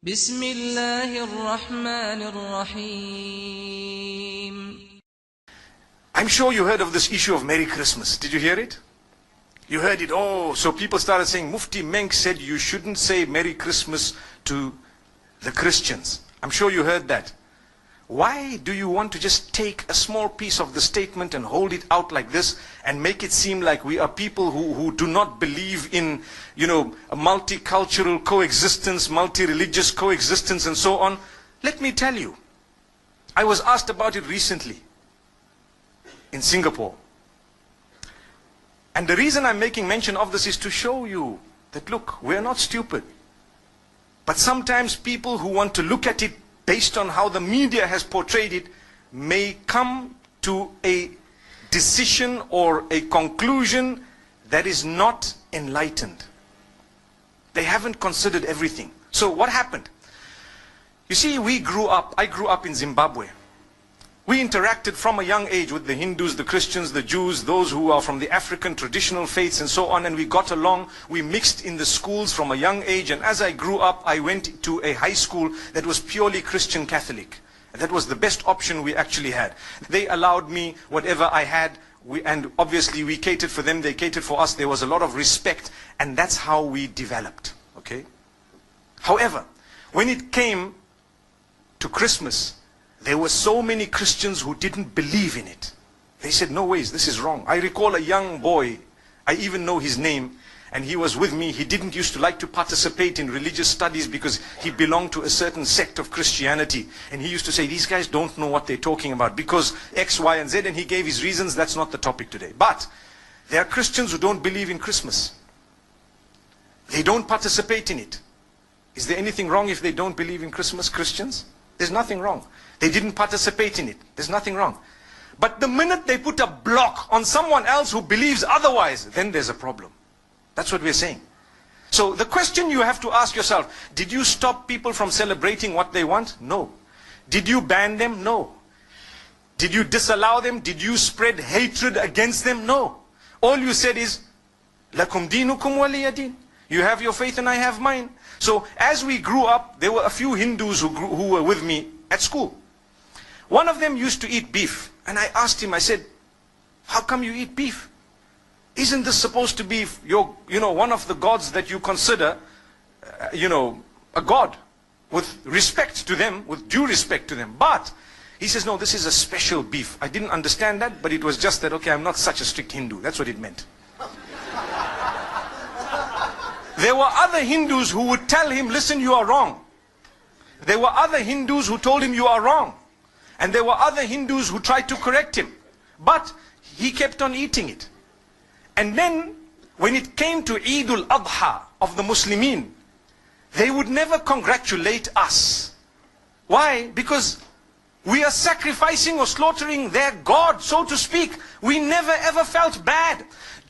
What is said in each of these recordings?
بسم الله الرحمن الرحيم. I'm sure you heard of this issue of Merry Christmas. Did you hear it? You heard it. Oh, so people started saying, Mufti Menk said you shouldn't say Merry Christmas to the Christians. I'm sure you heard that. Why do you want to just take a small piece of the statement and hold it out like this and make it seem like we are people who do not believe in, a multicultural coexistence, multi-religious coexistence and so on? Let me tell you, I was asked about it recently in Singapore. And the reason I'm making mention of this is to show you that, look, we're not stupid. But sometimes people who want to look at it based on how the media has portrayed it may come to a decision or a conclusion that is not enlightened. They haven't considered everything. So what happened? You see, I grew up in Zimbabwe. We interacted from a young age with the Hindus, the Christians, the Jews, those who are from the African traditional faiths and so on, and we got along. We mixed in the schools from a young age, and as I grew up, I went to a high school that was purely Christian Catholic. That was the best option we actually had. They allowed me whatever I had, and obviously we catered for them, they catered for us. There was a lot of respect, and that's how we developed. Okay? However, when it came to Christmas, there were so many Christians who didn't believe in it. They said, no ways, this is wrong. I recall a young boy, I even know his name, and he was with me. He didn't used to like to participate in religious studies because he belonged to a certain sect of Christianity. And he used to say, these guys don't know what they're talking about because X, Y, and Z, and he gave his reasons. That's not the topic today. But there are Christians who don't believe in Christmas. They don't participate in it. Is there anything wrong if they don't believe in Christmas, Christians? There's nothing wrong. They didn't participate in it. There's nothing wrong. But the minute they put a block on someone else who believes otherwise, then there's a problem. That's what we're saying. So the question you have to ask yourself, did you stop people from celebrating what they want? No. Did you ban them? No. Did you disallow them? Did you spread hatred against them? No. All you said is, Lakum dinukum waliya din. You have your faith and I have mine. So as we grew up, there were a few Hindus who were with me at school. One of them used to eat beef. And I asked him, I said, how come you eat beef? Isn't this supposed to be one of the gods that you consider, a god with respect to them, with due respect to them? But he says, no, this is a special beef. I didn't understand that, but it was just that, okay, I'm not such a strict Hindu. That's what it meant. There were other Hindus who would tell him, listen, you are wrong. There were other Hindus who told him you are wrong. And there were other Hindus who tried to correct him. But he kept on eating it. And then, when it came to Eid al-Adha of the Muslimin, they would never congratulate us. Why? Because we are sacrificing or slaughtering their God, so to speak. We never ever felt bad.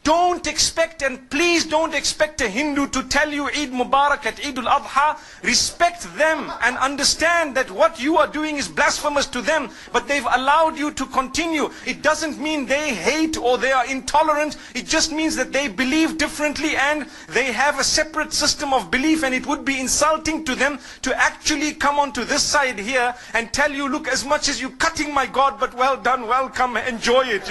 Don't expect, and please don't expect a Hindu to tell you Eid Mubarak at Eid al-Adha. Respect them and understand that what you are doing is blasphemous to them, but they've allowed you to continue. It doesn't mean they hate or they are intolerant. It just means that they believe differently and they have a separate system of belief, and it would be insulting to them to actually come onto this side here and tell you, look, as much as you're cutting my God, but well done, welcome, enjoy it,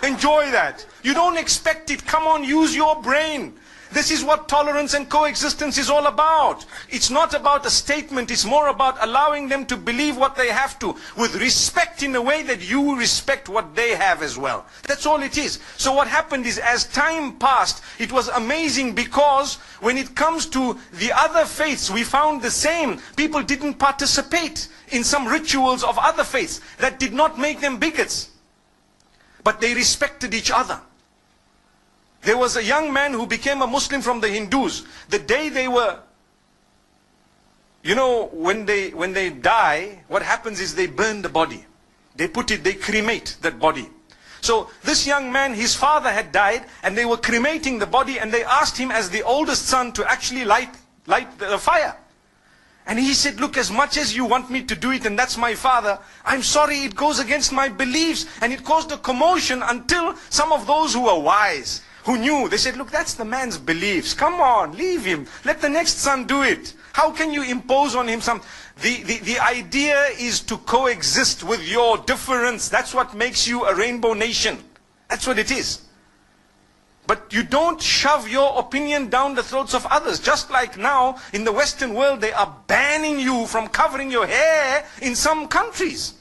enjoy that. You don't expect it. Come on, use your brain. This is what tolerance and coexistence is all about. It's not about a statement. It's more about allowing them to believe what they have to, with respect in a way that you respect what they have as well. That's all it is. So what happened is, as time passed, it was amazing, because when it comes to the other faiths, we found the same. People didn't participate in some rituals of other faiths. That did not make them bigots. But they respected each other. There was a young man who became a Muslim from the Hindus. The day they were, when they die, what happens is they burn the body. They cremate that body. So this young man, his father had died, and they were cremating the body, and they asked him as the oldest son to actually light the fire. And he said, look, as much as you want me to do it, and that's my father, I'm sorry, it goes against my beliefs. And it caused a commotion until some of those who were wise, who knew. They said, look, that's the man's beliefs. Come on, leave him. Let the next son do it. How can you impose on him some... The idea is to coexist with your difference. That's what makes you a rainbow nation. That's what it is. But you don't shove your opinion down the throats of others. Just like now, in the Western world, they are banning you from covering your hair in some countries.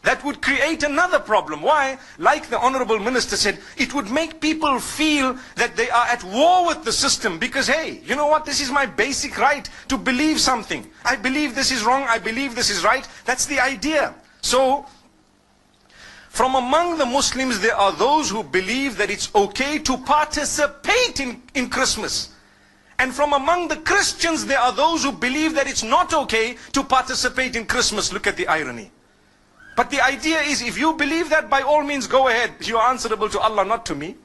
That would create another problem. Why? Like the Honorable Minister said, it would make people feel that they are at war with the system because, hey, you know what? This is my basic right to believe something. I believe this is wrong. I believe this is right. That's the idea. So, from among the Muslims, there are those who believe that it's okay to participate in Christmas. And from among the Christians, there are those who believe that it's not okay to participate in Christmas. Look at the irony. But the idea is, if you believe that, by all means, go ahead. You are answerable to Allah, not to me.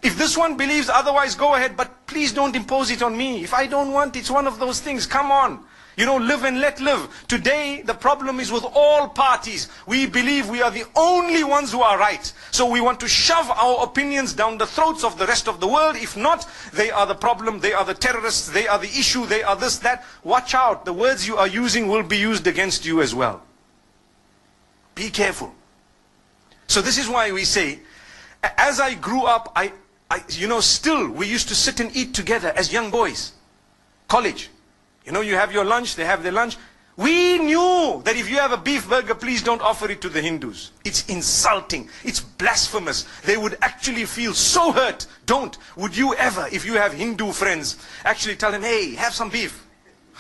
If this one believes otherwise, go ahead. But please don't impose it on me. If I don't want, it's one of those things. Come on. You know, live and let live. Today, the problem is with all parties. We believe we are the only ones who are right. So we want to shove our opinions down the throats of the rest of the world. If not, they are the problem. They are the terrorists. They are the issue. They are this, that. Watch out. The words you are using will be used against you as well. Be careful. So this is why we say, as I grew up, still we used to sit and eat together as young boys. College. You know, you have your lunch, they have their lunch. We knew that if you have a beef burger, please don't offer it to the Hindus. It's insulting. It's blasphemous. They would actually feel so hurt. Don't. Would you ever, if you have Hindu friends, actually tell them, hey, have some beef?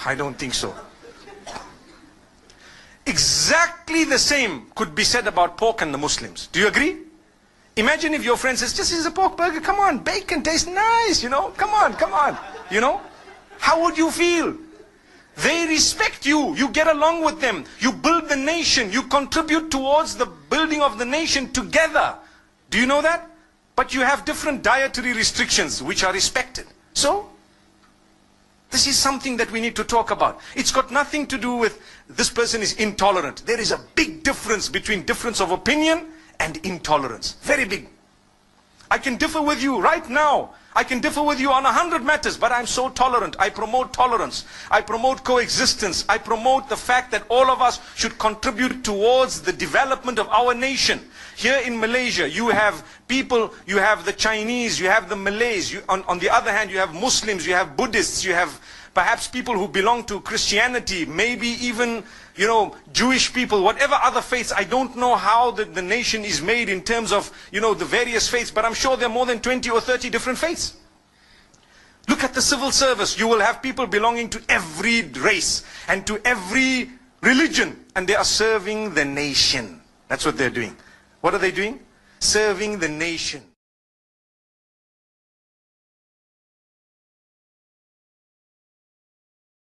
I don't think so. Exactly the same could be said about pork and the Muslims. Do you agree? Imagine if your friend says, this is a pork burger, come on, bacon tastes nice, you know, come on, you know. How would you feel? They respect you, you get along with them, you build the nation, you contribute towards the building of the nation together. Do you know that? But you have different dietary restrictions which are respected. So, this is something that we need to talk about. It's got nothing to do with this person is intolerant. There is a big difference between difference of opinion and intolerance. Very big. I can differ with you right now. I can differ with you on 100 matters, but I'm so tolerant. I promote tolerance. I promote coexistence. I promote the fact that all of us should contribute towards the development of our nation. Here in Malaysia, you have people, you have the Chinese, you have the Malays. On the other hand, you have Muslims, you have Buddhists, you have perhaps people who belong to Christianity, maybe even, you know, Jewish people, whatever other faiths. I don't know how the nation is made in terms of, you know, the various faiths, but I'm sure there are more than 20 or 30 different faiths. Look at the civil service. You will have people belonging to every race and to every religion, and they are serving the nation. That's what they're doing. What are they doing? Serving the nation.